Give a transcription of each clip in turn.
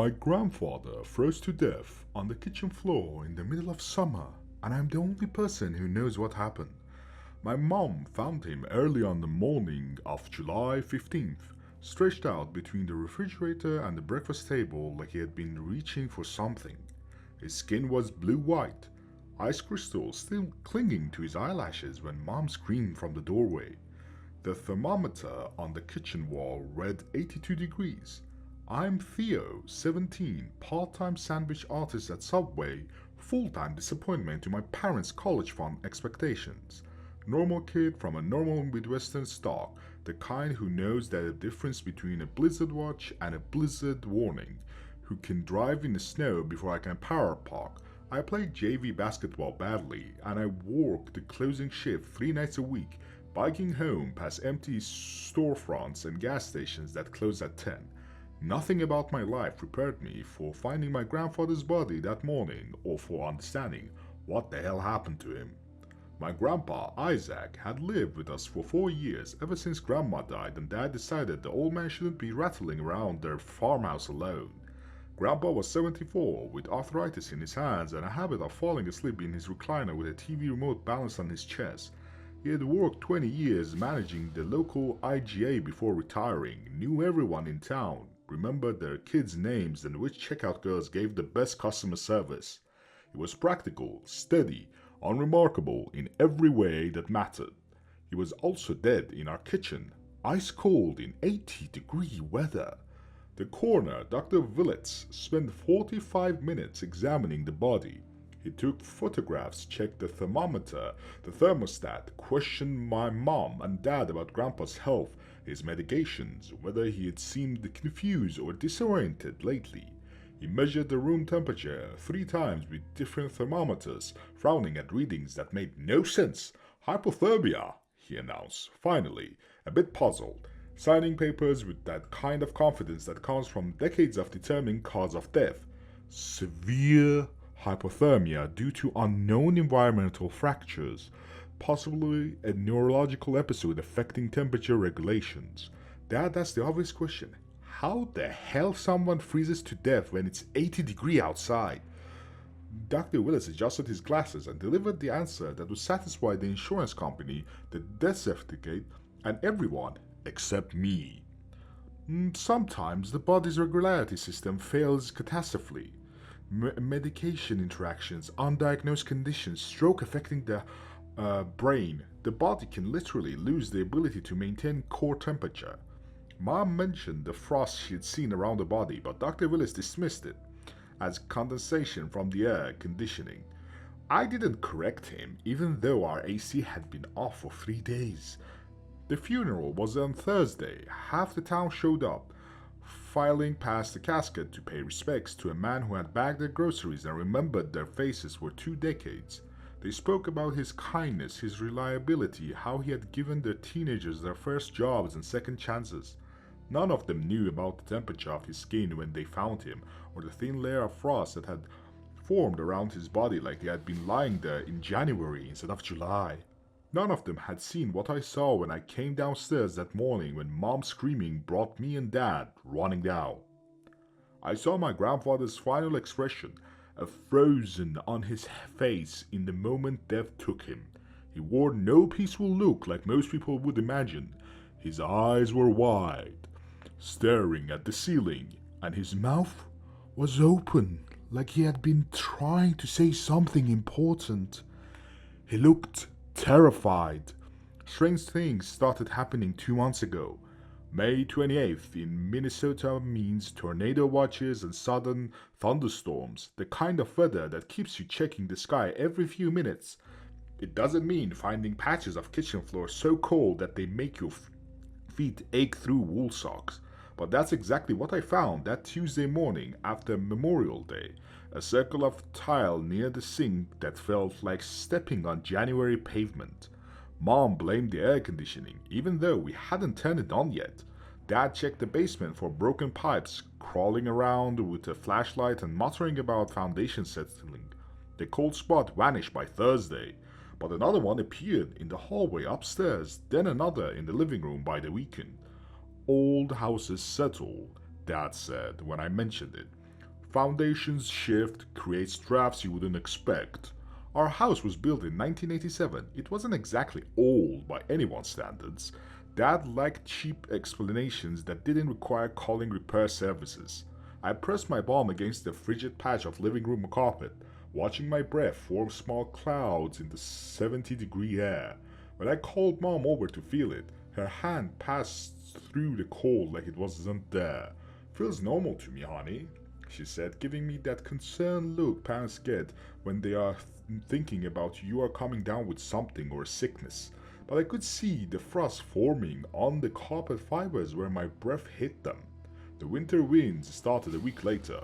My grandfather froze to death on the kitchen floor in the middle of summer, and I'm the only person who knows what happened. My mom found him early on the morning of July 15th, stretched out between the refrigerator and the breakfast table like he had been reaching for something. His skin was blue-white, ice crystals still clinging to his eyelashes when Mom screamed from the doorway. The thermometer on the kitchen wall read 82 degrees. I'm Theo, 17, part-time sandwich artist at Subway, full-time disappointment to my parents' college fund expectations. Normal kid from a normal Midwestern stock, the kind who knows that the difference between a blizzard watch and a blizzard warning, who can drive in the snow before I can power park. I played JV basketball badly, and I worked the closing shift 3 nights a week, biking home past empty storefronts and gas stations that close at 10. Nothing about my life prepared me for finding my grandfather's body that morning or for understanding what the hell happened to him. My grandpa, Isaac, had lived with us for 4 years ever since Grandma died and Dad decided the old man shouldn't be rattling around their farmhouse alone. Grandpa was 74, with arthritis in his hands and a habit of falling asleep in his recliner with a TV remote balanced on his chest. He had worked 20 years managing the local IGA before retiring, knew everyone in town, remembered their kids' names and which checkout girls gave the best customer service. He was practical, steady, unremarkable in every way that mattered. He was also dead in our kitchen, ice cold in 80-degree weather. The coroner, Dr. Willits, spent 45 minutes examining the body. He took photographs, checked the thermometer, the thermostat, questioned my mom and dad about Grandpa's health, his medications, whether he had seemed confused or disoriented lately. He measured the room temperature 3 times with different thermometers, frowning at readings that made no sense. Hypothermia, he announced, finally, a bit puzzled, signing papers with that kind of confidence that comes from decades of determining cause of death. Severe hypothermia due to unknown environmental fractures, possibly a neurological episode affecting temperature regulations. Dad asked the obvious question: how the hell someone freezes to death when it's 80 degrees outside? Dr. Willis adjusted his glasses and delivered the answer that would satisfy the insurance company, the death certificate, and everyone except me. Sometimes the body's regularity system fails catastrophically. Medication interactions, undiagnosed conditions, stroke affecting the brain. The body can literally lose the ability to maintain core temperature. Mom mentioned the frost she had seen around the body, but Dr. Willis dismissed it as condensation from the air conditioning. I didn't correct him, even though our AC had been off for 3 days. The funeral was on Thursday. Half the town showed up, filing past the casket to pay respects to a man who had bagged their groceries and remembered their faces for 2 decades. They spoke about his kindness, his reliability, how he had given their teenagers their first jobs and second chances. None of them knew about the temperature of his skin when they found him, or the thin layer of frost that had formed around his body like he had been lying there in January instead of July. None of them had seen what I saw when I came downstairs that morning when Mom's screaming brought me and Dad running down. I saw my grandfather's final expression, a frozen on his face in the moment death took him. He wore no peaceful look like most people would imagine. His eyes were wide, staring at the ceiling, and his mouth was open like he had been trying to say something important. He looked terrified. Strange things started happening 2 months ago. May 28th in Minnesota means tornado watches and sudden thunderstorms, the kind of weather that keeps you checking the sky every few minutes. It doesn't mean finding patches of kitchen floor so cold that they make your feet ache through wool socks. But that's exactly what I found that Tuesday morning after Memorial Day. A circle of tile near the sink that felt like stepping on January pavement. Mom blamed the air conditioning, even though we hadn't turned it on yet. Dad checked the basement for broken pipes, crawling around with a flashlight and muttering about foundation settling. The cold spot vanished by Thursday, but another one appeared in the hallway upstairs, then another in the living room by the weekend. Old houses settle, Dad said when I mentioned it. Foundations shift, creates drafts you wouldn't expect. Our house was built in 1987. It wasn't exactly old by anyone's standards. Dad liked cheap explanations that didn't require calling repair services. I pressed my palm against the frigid patch of living room carpet, watching my breath form small clouds in the 70-degree air. When I called Mom over to feel it, her hand passed through the cold like it wasn't there. "Feels normal to me, honey," she said, giving me that concerned look parents get when they are thinking about you are coming down with something or a sickness. But I could see the frost forming on the carpet fibers where my breath hit them. The winter winds started a week later.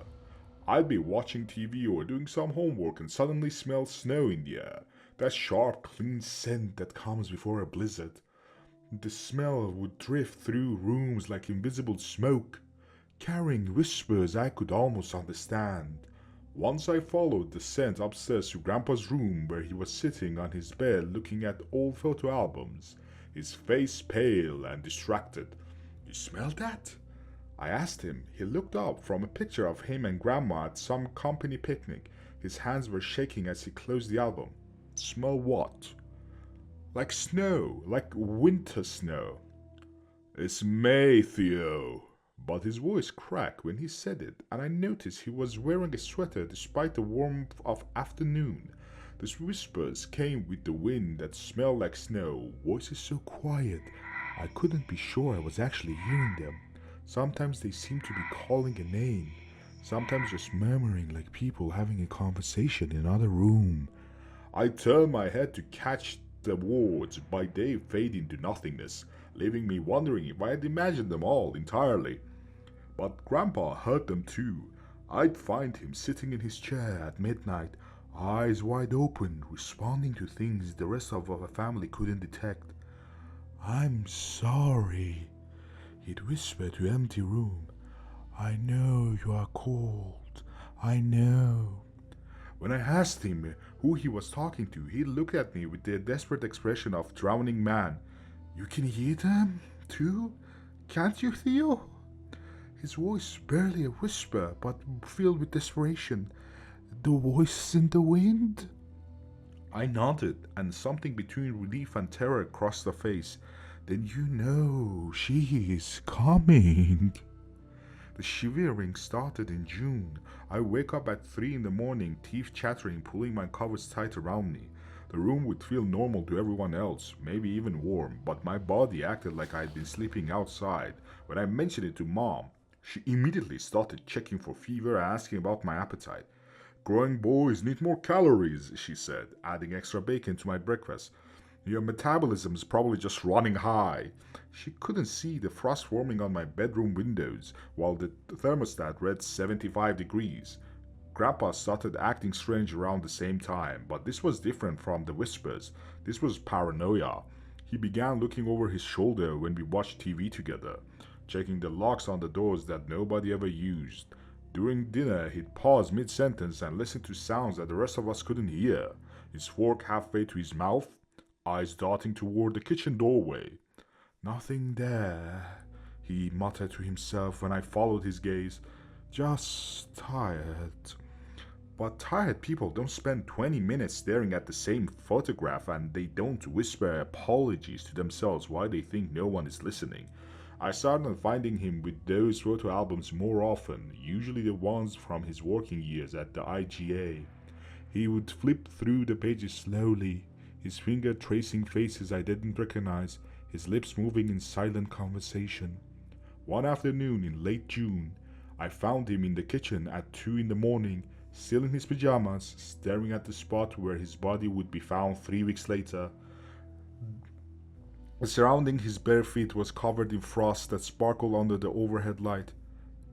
I'd be watching TV or doing some homework and suddenly smell snow in the air. That sharp, clean scent that comes before a blizzard. The smell would drift through rooms like invisible smoke, carrying whispers I could almost understand. Once I followed the scent upstairs to Grandpa's room where he was sitting on his bed looking at old photo albums, his face pale and distracted. "You smell that?" I asked him. He looked up from a picture of him and Grandma at some company picnic. His hands were shaking as he closed the album. "Smell what?" "Like snow, like winter snow." "It's May, Theo." But his voice cracked when he said it, and I noticed he was wearing a sweater despite the warmth of afternoon. The whispers came with the wind that smelled like snow, voices so quiet I couldn't be sure I was actually hearing them. Sometimes they seemed to be calling a name, sometimes just murmuring like people having a conversation in another room. I turned my head to catch the words, but they faded into nothingness, leaving me wondering if I had imagined them all entirely. But Grandpa heard them too. I'd find him sitting in his chair at midnight, eyes wide open, responding to things the rest of our family couldn't detect. "I'm sorry," he'd whisper to empty room. "I know you are cold. I know." When I asked him who he was talking to, he looked at me with the desperate expression of drowning man. "You can hear them, too? Can't you, Theo?" His voice barely a whisper, but filled with desperation. "The voice in the wind?" I nodded, and something between relief and terror crossed her face. "Then you know she is coming." The shivering started in June. I wake up at 3 in the morning, teeth chattering, pulling my covers tight around me. The room would feel normal to everyone else, maybe even warm, but my body acted like I had been sleeping outside. When I mentioned it to Mom, she immediately started checking for fever and asking about my appetite. "Growing boys need more calories," she said, adding extra bacon to my breakfast. "Your metabolism's probably just running high." She couldn't see the frost forming on my bedroom windows, while the thermostat read 75 degrees. Grandpa started acting strange around the same time, but this was different from the whispers. This was paranoia. He began looking over his shoulder when we watched TV together, checking the locks on the doors that nobody ever used. During dinner, he'd pause mid-sentence and listen to sounds that the rest of us couldn't hear, his fork halfway to his mouth, eyes darting toward the kitchen doorway. "Nothing there," he muttered to himself when I followed his gaze. "Just tired." But tired people don't spend 20 minutes staring at the same photograph, and they don't whisper apologies to themselves why they think no one is listening. I started finding him with those photo albums more often, usually the ones from his working years at the IGA. He would flip through the pages slowly, his finger tracing faces I didn't recognize, his lips moving in silent conversation. One afternoon in late June, I found him in the kitchen at 2 in the morning, still in his pajamas, staring at the spot where his body would be found 3 weeks later. Surrounding his bare feet was covered in frost that sparkled under the overhead light.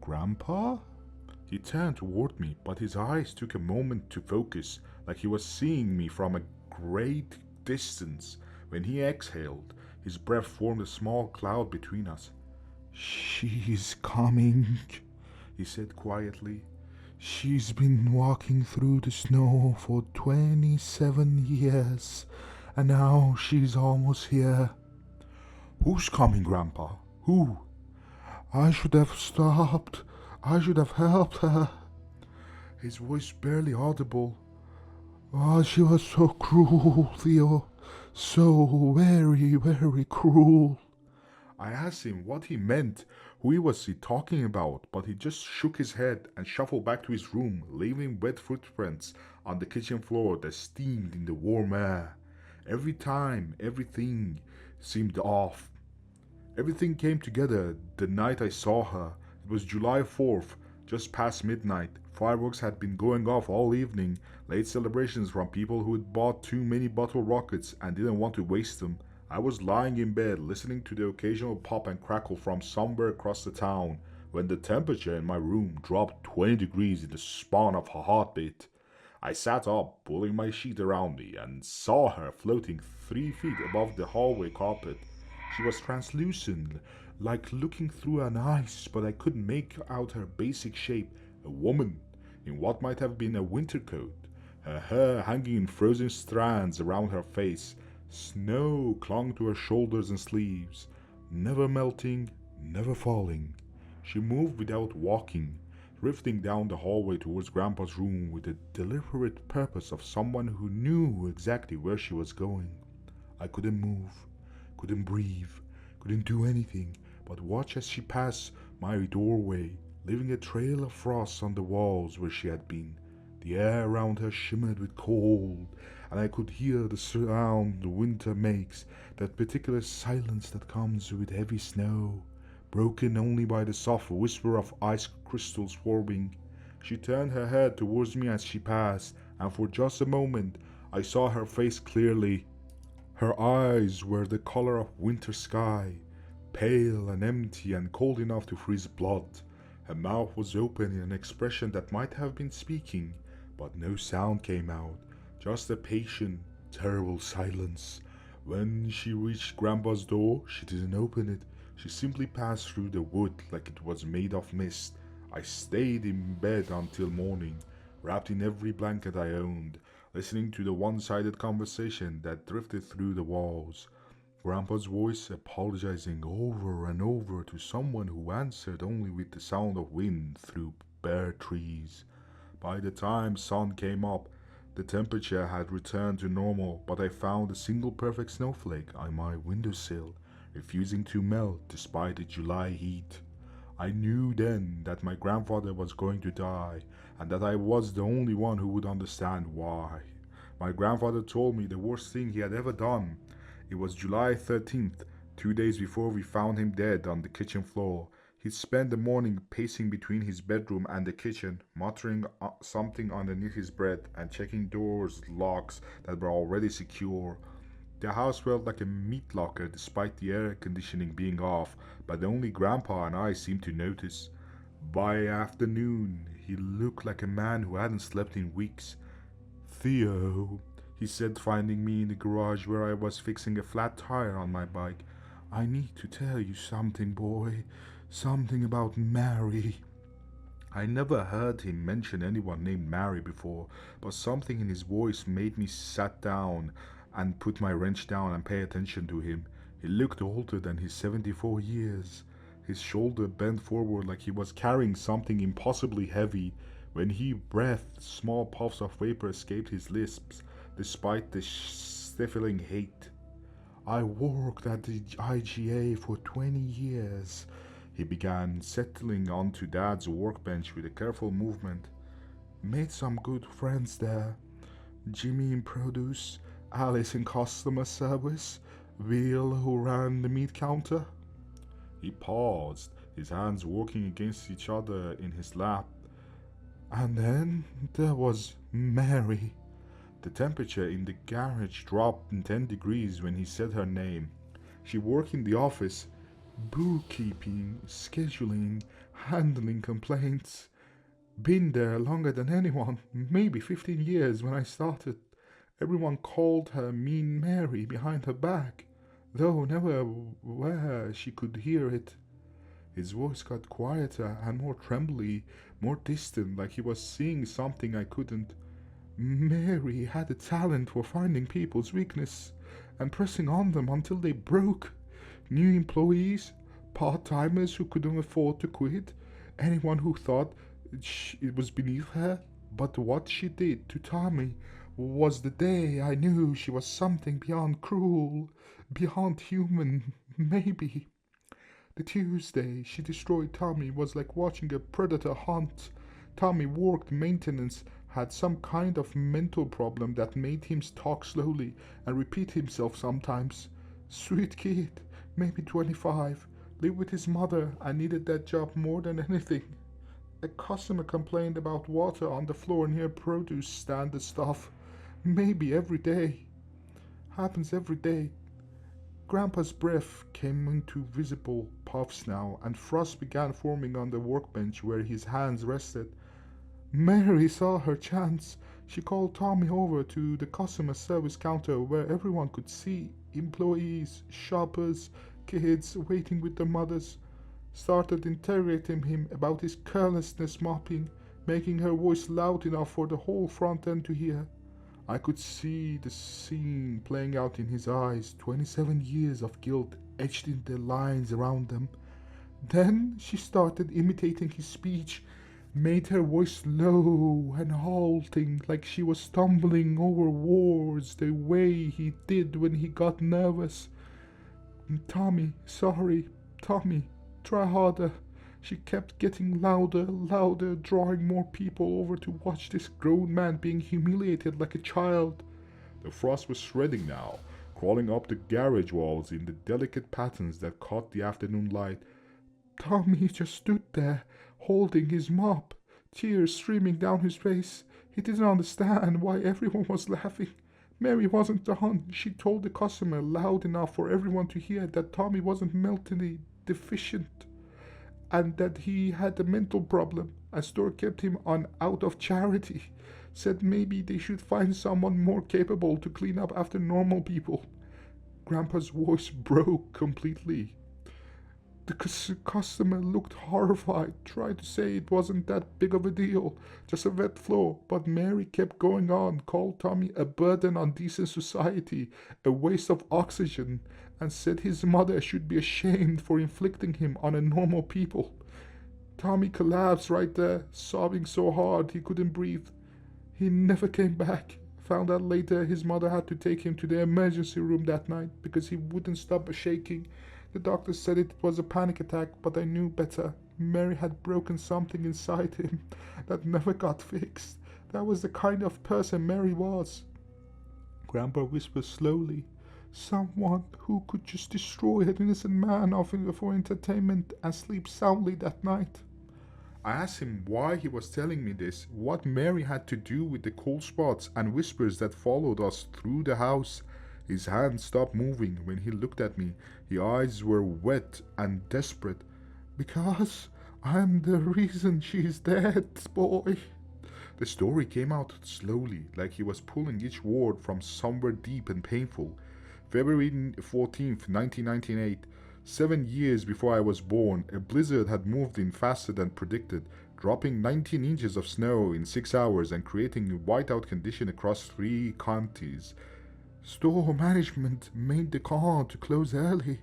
"Grandpa?" He turned toward me, but his eyes took a moment to focus, like he was seeing me from a great distance. When he exhaled, his breath formed a small cloud between us. "She's coming," he said quietly. "She's been walking through the snow for 27 years, and now she's almost here." "Who's coming, Grandpa? Who?" "I should have stopped. I should have helped her." his voice barely audible. "Ah, she was so cruel, Theo. So very, very cruel." I asked him what he meant, who he was talking about, but he just shook his head and shuffled back to his room, leaving wet footprints on the kitchen floor that steamed in the warm air. Every time, everything seemed off. Everything came together the night I saw her. It was July 4th, just past midnight. Fireworks had been going off all evening, late celebrations from people who had bought too many bottle rockets and didn't want to waste them. I was lying in bed listening to the occasional pop and crackle from somewhere across the town when the temperature in my room dropped 20 degrees in the span of a heartbeat. I sat up, pulling my sheet around me, and saw her floating 3 feet above the hallway carpet. She was translucent, like looking through an ice, but I couldn't make out her basic shape. A woman, in what might have been a winter coat, her hair hanging in frozen strands around her face. Snow clung to her shoulders and sleeves, never melting, never falling. She moved without walking, drifting down the hallway towards Grandpa's room with the deliberate purpose of someone who knew exactly where she was going. I couldn't move, couldn't breathe, couldn't do anything but watch as she passed my doorway, leaving a trail of frost on the walls where she had been. The air around her shimmered with cold, and I could hear the sound winter makes, that particular silence that comes with heavy snow, broken only by the soft whisper of ice crystals forming. She turned her head towards me as she passed, and for just a moment I saw her face clearly. Her eyes were the color of winter sky, pale and empty and cold enough to freeze blood. Her mouth was open in an expression that might have been speaking, but no sound came out, just a patient, terrible silence. When she reached Grandpa's door, she didn't open it. She simply passed through the wood like it was made of mist. I stayed in bed until morning, wrapped in every blanket I owned, listening to the one-sided conversation that drifted through the walls. Grandpa's voice apologizing over and over to someone who answered only with the sound of wind through bare trees. By the time sun came up, the temperature had returned to normal, but I found a single perfect snowflake on my windowsill, refusing to melt despite the July heat. I knew then that my grandfather was going to die, and that I was the only one who would understand why. My grandfather told me the worst thing he had ever done. It was July 13th, 2 days before we found him dead on the kitchen floor. He'd spent the morning pacing between his bedroom and the kitchen, muttering something underneath his breath and checking doors, locks that were already secure. The house felt like a meat locker despite the air conditioning being off, but only Grandpa and I seemed to notice. By afternoon, he looked like a man who hadn't slept in weeks. "Theo," he said, finding me in the garage where I was fixing a flat tire on my bike. "I need to tell you something, boy. Something about Mary." I never heard him mention anyone named Mary before, but something in his voice made me sat down and put my wrench down and pay attention to him. He looked older than his 74 years. His shoulder bent forward like he was carrying something impossibly heavy. When he breathed, small puffs of vapor escaped his lips, despite the stifling heat. "I worked at the IGA for 20 years. He began, settling onto Dad's workbench with a careful movement. "Made some good friends there. Jimmy in produce, Alice in customer service, Will who ran the meat counter." He paused, his hands working against each other in his lap. "And then there was Mary." The temperature in the garage dropped 10 degrees when he said her name. She worked in the office, bookkeeping, scheduling, handling complaints. Been there longer than anyone, maybe 15 years when I started. Everyone called her Mean Mary behind her back, though never where she could hear it. His voice got quieter and more trembly, more distant, like he was seeing something I couldn't. "Mary had a talent for finding people's weakness and pressing on them until they broke. New employees, part-timers who couldn't afford to quit, anyone who thought it was beneath her, But what she did to Tommy was the day I knew she was something beyond cruel, beyond human, maybe. The Tuesday she destroyed Tommy was like watching a predator hunt. Tommy worked maintenance, had some kind of mental problem that made him talk slowly and repeat himself sometimes. Sweet kid, maybe 25, lived with his mother and needed that job more than anything. A customer complained about water on the floor near produce stand and stuff. Maybe every day. Happens every day. Grandpa's breath came into visible puffs now, and frost began forming on the workbench where his hands rested. Mary saw her chance. She called Tommy over to the customer service counter where everyone could see employees, shoppers, kids waiting with their mothers. Started interrogating him about his carelessness mopping, making her voice loud enough for the whole front end to hear. I could see the scene playing out in his eyes, 27 years of guilt etched in the lines around them. Then she started imitating his speech, made her voice low and halting, like she was stumbling over words the way he did when he got nervous. Tommy, sorry, Tommy, try harder. She kept getting louder, louder, drawing more people over to watch this grown man being humiliated like a child. The frost was shredding now, crawling up the garage walls in the delicate patterns that caught the afternoon light. Tommy just stood there, holding his mop, tears streaming down his face. He didn't understand why everyone was laughing. Mary wasn't done. She told the customer loud enough for everyone to hear that Tommy wasn't mentally deficient and that he had a mental problem. A store kept him on out of charity. Said maybe they should find someone more capable to clean up after normal people. Grandpa's voice broke completely. The customer looked horrified, tried to say it wasn't that big of a deal, just a wet floor, but Mary kept going on, called Tommy a burden on decent society, a waste of oxygen, and said his mother should be ashamed for inflicting him on a normal people. Tommy collapsed right there, sobbing so hard he couldn't breathe. He never came back. Found out later his mother had to take him to the emergency room that night because he wouldn't stop shaking. The doctor said it was a panic attack, but I knew better. Mary had broken something inside him that never got fixed. That was the kind of person Mary was. Grandpa whispered slowly. Someone who could just destroy an innocent man for entertainment and sleep soundly that night. I asked him why he was telling me this, what Mary had to do with the cold spots and whispers that followed us through the house. His hand stopped moving when he looked at me. His eyes were wet and desperate. Because I'm the reason she's dead, boy. The story came out slowly, like he was pulling each word from somewhere deep and painful. February 14th, 1998. 7 years before I was born, a blizzard had moved in faster than predicted, dropping 19 inches of snow in 6 hours and creating a whiteout condition across 3 counties. Store management made the call to close early,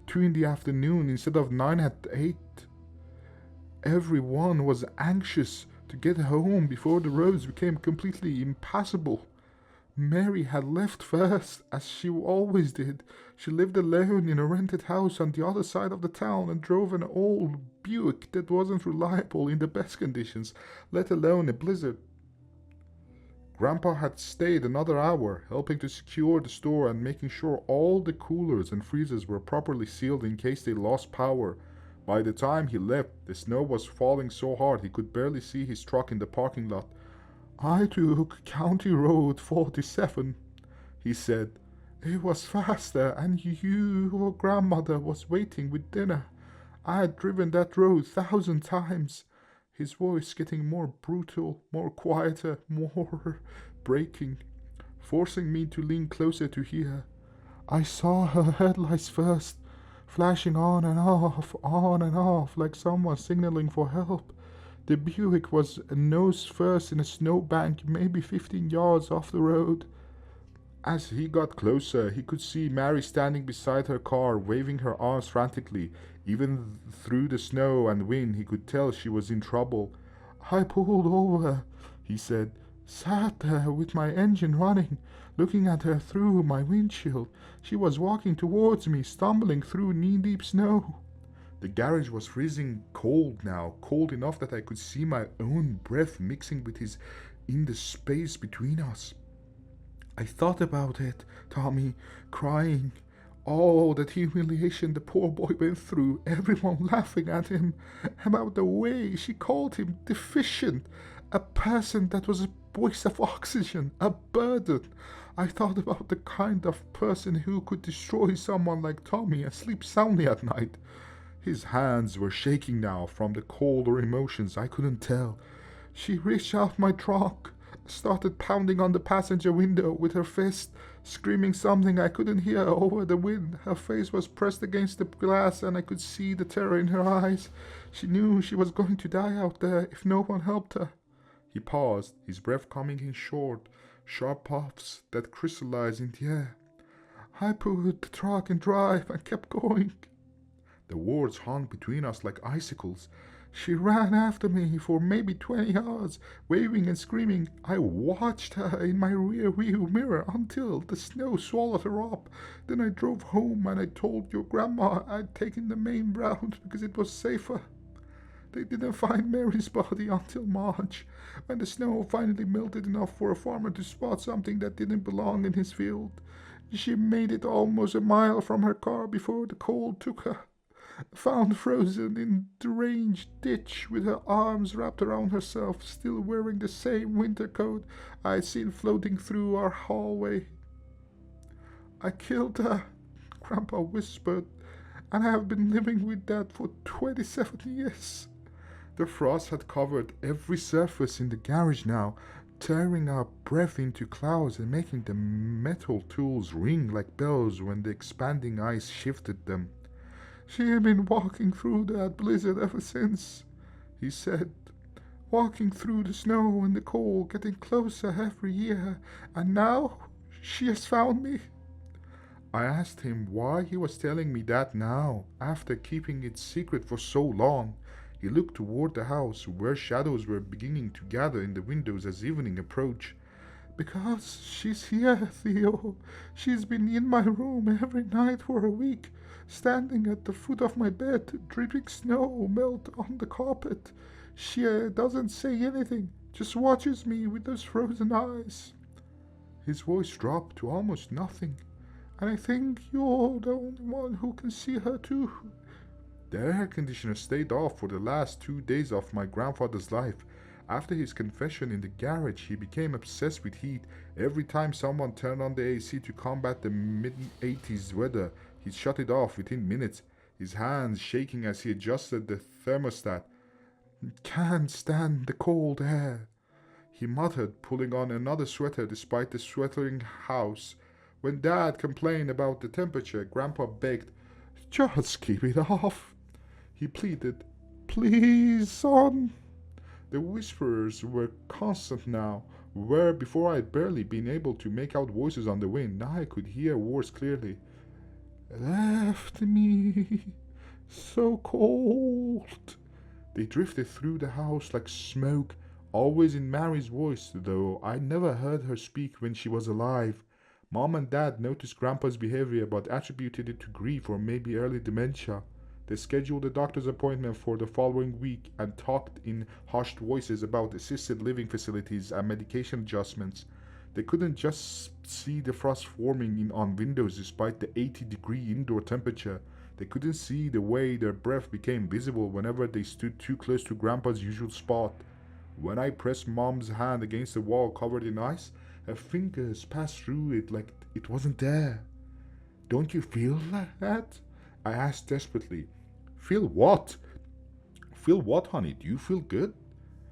2 in the afternoon instead of 9 at 8. Everyone was anxious to get home before the roads became completely impassable. Mary had left first, as she always did. She lived alone in a rented house on the other side of the town and drove an old Buick that wasn't reliable in the best conditions, let alone a blizzard. Grandpa had stayed another hour, helping to secure the store and making sure all the coolers and freezers were properly sealed in case they lost power. By the time he left, the snow was falling so hard he could barely see his truck in the parking lot. I took County Road 47, he said. It was faster, and your grandmother was waiting with dinner. I had driven that road 1,000 times. His voice getting more brutal, more quieter, more breaking, forcing me to lean closer to hear. I saw her headlights first, flashing on and off, like someone signaling for help. The Buick was nose first in a snowbank, maybe 15 yards off the road. As he got closer, he could see Mary standing beside her car, waving her arms frantically. Even through the snow and wind, he could tell she was in trouble. I pulled over. He said, "Sat there with my engine running, looking at her through my windshield. She was walking towards me, stumbling through knee-deep snow." The garage was freezing cold now, cold enough that I could see my own breath mixing with his in the space between us. I thought about it, Tommy, crying. Oh, that humiliation the poor boy went through, everyone laughing at him, about the way she called him deficient, a person that was a waste of oxygen, a burden. I thought about the kind of person who could destroy someone like Tommy and sleep soundly at night. His hands were shaking now from the cold or emotions, I couldn't tell. She reached out my trunk, started pounding on the passenger window with her fist, screaming something I couldn't hear over the wind. Her face was pressed against the glass and I could see the terror in her eyes. She knew she was going to die out there if no one helped her. He paused, his breath coming in short, sharp puffs that crystallized in the air. I put the truck in drive and kept going. The words hung between us like icicles. She ran after me for maybe 20 yards, waving and screaming. I watched her in my rear view mirror until the snow swallowed her up. Then I drove home and I told your grandma I'd taken the main route because it was safer. They didn't find Mary's body until March, when the snow finally melted enough for a farmer to spot something that didn't belong in his field. She made it almost a mile from her car before the cold took her. Found frozen in the deranged ditch with her arms wrapped around herself, still wearing the same winter coat I'd seen floating through our hallway. I killed her, Grandpa whispered, and I have been living with that for 27 years. The frost had covered every surface in the garage now, tearing our breath into clouds and making the metal tools ring like bells when the expanding ice shifted them. She had been walking through that blizzard ever since, he said. Walking through the snow and the cold, getting closer every year, and now she has found me. I asked him why he was telling me that now, after keeping it secret for so long. He looked toward the house, where shadows were beginning to gather in the windows as evening approached. Because she's here, Theo. She's been in my room every night for a week, standing at the foot of my bed, dripping snow melt on the carpet. She doesn't say anything, just watches me with those frozen eyes. His voice dropped to almost nothing. And I think you're the only one who can see her too. The air conditioner stayed off for the last 2 days of my grandfather's life. After his confession in the garage, he became obsessed with heat. Every time someone turned on the AC to combat the mid-80s weather, he'd shut it off within minutes, his hands shaking as he adjusted the thermostat. "Can't stand the cold air," he muttered, pulling on another sweater despite the sweltering house. When Dad complained about the temperature, Grandpa begged, "Just keep it off." He pleaded, "Please, son." The whispers were constant now, where before I'd barely been able to make out voices on the wind. Now I could hear words clearly. "Left me so cold." They drifted through the house like smoke, always in Mary's voice, though I never heard her speak when she was alive. Mom and Dad noticed Grandpa's behavior but attributed it to grief or maybe early dementia. They scheduled a doctor's appointment for the following week and talked in hushed voices about assisted living facilities and medication adjustments. They couldn't just see the frost forming on windows despite the 80-degree indoor temperature. They couldn't see the way their breath became visible whenever they stood too close to Grandpa's usual spot. When I pressed Mom's hand against the wall covered in ice, her fingers passed through it like it wasn't there. "Don't you feel that?" I asked desperately. "Feel what?" "Feel what, honey? Do you feel good?"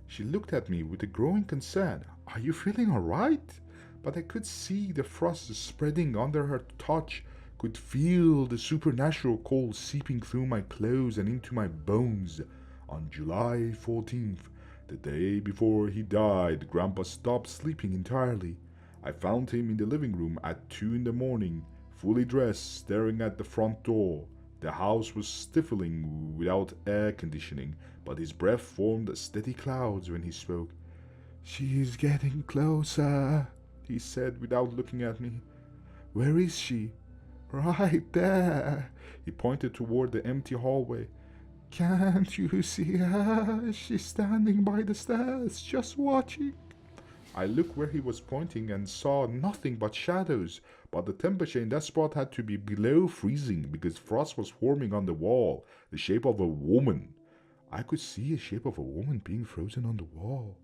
She looked at me with a growing concern. "Are you feeling all right?" But I could see the frost spreading under her touch, could feel the supernatural cold seeping through my clothes and into my bones. On July 14th, the day before he died, Grandpa stopped sleeping entirely. I found him in the living room at 2 in the morning, fully dressed, staring at the front door. The house was stifling without air conditioning, but his breath formed steady clouds when he spoke. She's getting closer, he said without looking at me. Where is she? Right there. He pointed toward the empty hallway. Can't you see her? She's standing by the stairs, just watching. I looked where he was pointing and saw nothing but shadows, but the temperature in that spot had to be below freezing because frost was forming on the wall, the shape of a woman. I could see a shape of a woman being frozen on the wall.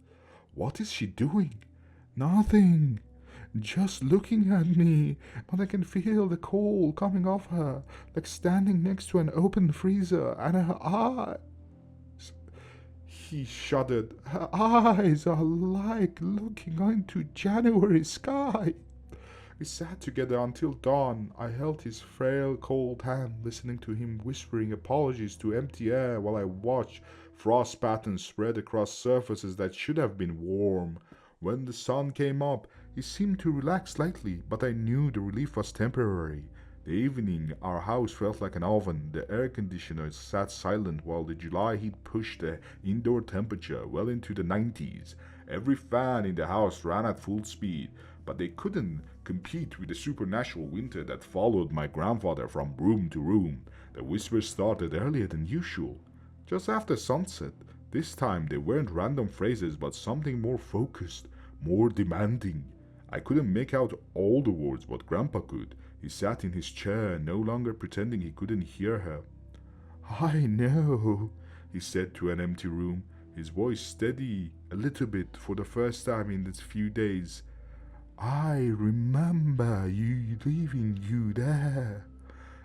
What is she doing? Nothing. Just looking at me, but I can feel the cold coming off her, like standing next to an open freezer, and her eyes. He shuddered. Her eyes are like looking into January sky. We sat together until dawn. I held his frail, cold hand, listening to him whispering apologies to empty air while I watched frost patterns spread across surfaces that should have been warm. When the sun came up, he seemed to relax slightly, but I knew the relief was temporary. The evening, our house felt like an oven. The air conditioner sat silent while the July heat pushed the indoor temperature well into the 90s. Every fan in the house ran at full speed, but they couldn't compete with the supernatural winter that followed my grandfather from room to room. The whispers started earlier than usual, just after sunset. This time they weren't random phrases but something more focused, more demanding. I couldn't make out all the words, but Grandpa could. He sat in his chair, no longer pretending he couldn't hear her. I know, he said to an empty room, his voice steady a little bit for the first time in these few days. I remember you leaving you there.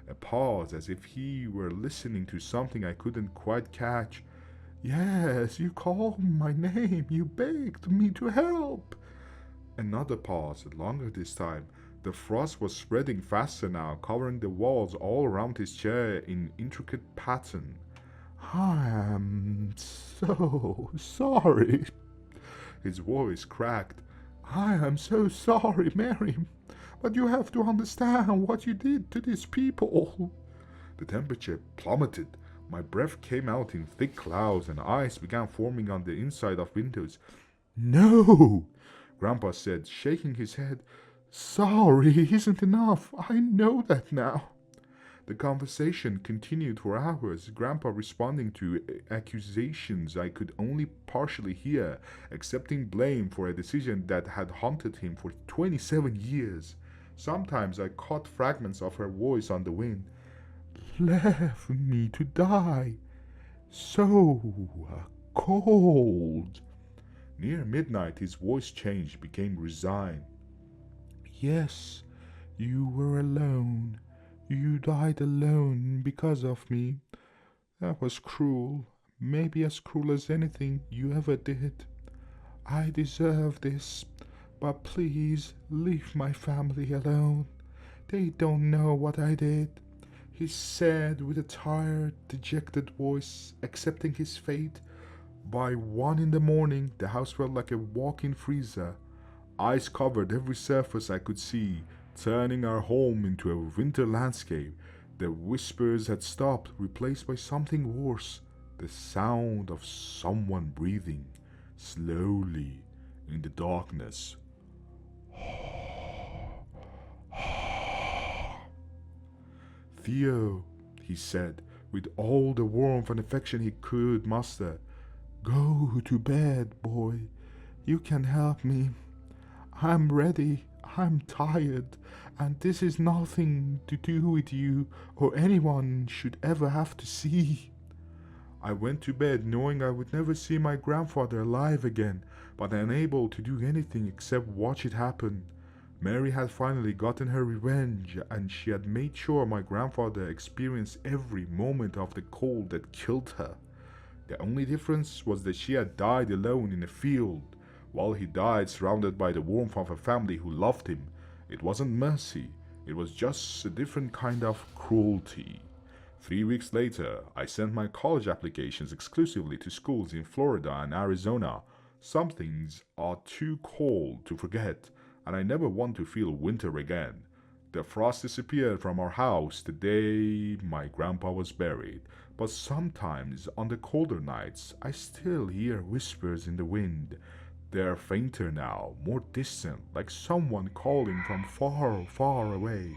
A pause, as if he were listening to something I couldn't quite catch. Yes, you called my name. You begged me to help. Another pause, longer this time. The frost was spreading faster now, covering the walls all around his chair in intricate pattern. I am so sorry. His voice cracked. I am so sorry, Mary, but you have to understand what you did to these people. The temperature plummeted. My breath came out in thick clouds and ice began forming on the inside of windows. No, Grandpa said, shaking his head. Sorry isn't enough. I know that now. The conversation continued for hours, Grandpa responding to accusations I could only partially hear, accepting blame for a decision that had haunted him for 27 years. Sometimes I caught fragments of her voice on the wind. Left me to die. So cold. Near midnight his voice changed, became resigned. Yes, you were alone. You died alone because of me. That was cruel, maybe as cruel as anything you ever did. I deserve this, but please leave my family alone. They don't know what I did, he said with a tired, dejected voice, accepting his fate. By 1 in the morning, the house felt like a walk-in freezer. Ice covered every surface I could see, turning our home into a winter landscape. The whispers had stopped, replaced by something worse, the sound of someone breathing, slowly, in the darkness. Theo, he said, with all the warmth and affection he could muster, go to bed, boy. You can help me. I'm ready. I'm tired, and this is nothing to do with you or anyone should ever have to see. I went to bed knowing I would never see my grandfather alive again, but unable to do anything except watch it happen. Mary had finally gotten her revenge, and she had made sure my grandfather experienced every moment of the cold that killed her. The only difference was that she had died alone in a field, while he died surrounded by the warmth of a family who loved him. It wasn't mercy, it was just a different kind of cruelty. 3 weeks later, I sent my college applications exclusively to schools in Florida and Arizona. Some things are too cold to forget, and I never want to feel winter again. The frost disappeared from our house the day my grandpa was buried, but sometimes on the colder nights I still hear whispers in the wind. They're fainter now, more distant, like someone calling from far, far away.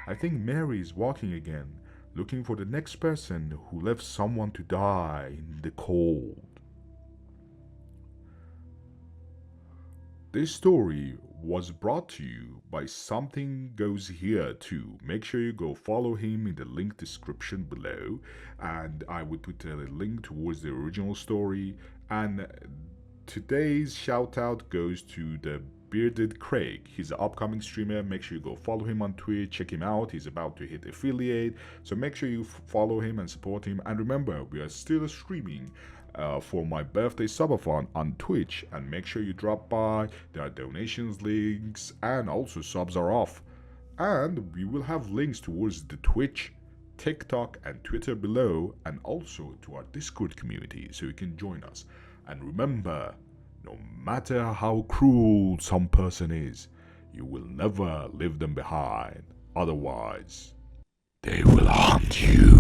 I think Mary is walking again, looking for the next person who left someone to die in the cold. This story was brought to you by Something Goes Here Too. Make sure you go follow him in the link description below, and I would put a link towards the original story. And today's shout out goes to the Bearded Craig. He's an upcoming streamer. Make sure you go follow him on Twitch, check him out. He's about to hit affiliate, so make sure you follow him and support him. And remember, we are still streaming for my birthday subathon on Twitch, and make sure you drop by. There are donations links, and also subs are off. And we will have links towards the Twitch, TikTok, and Twitter below, and also to our Discord community, so you can join us. And remember, no matter how cruel some person is, you will never leave them behind. Otherwise, they will hunt you.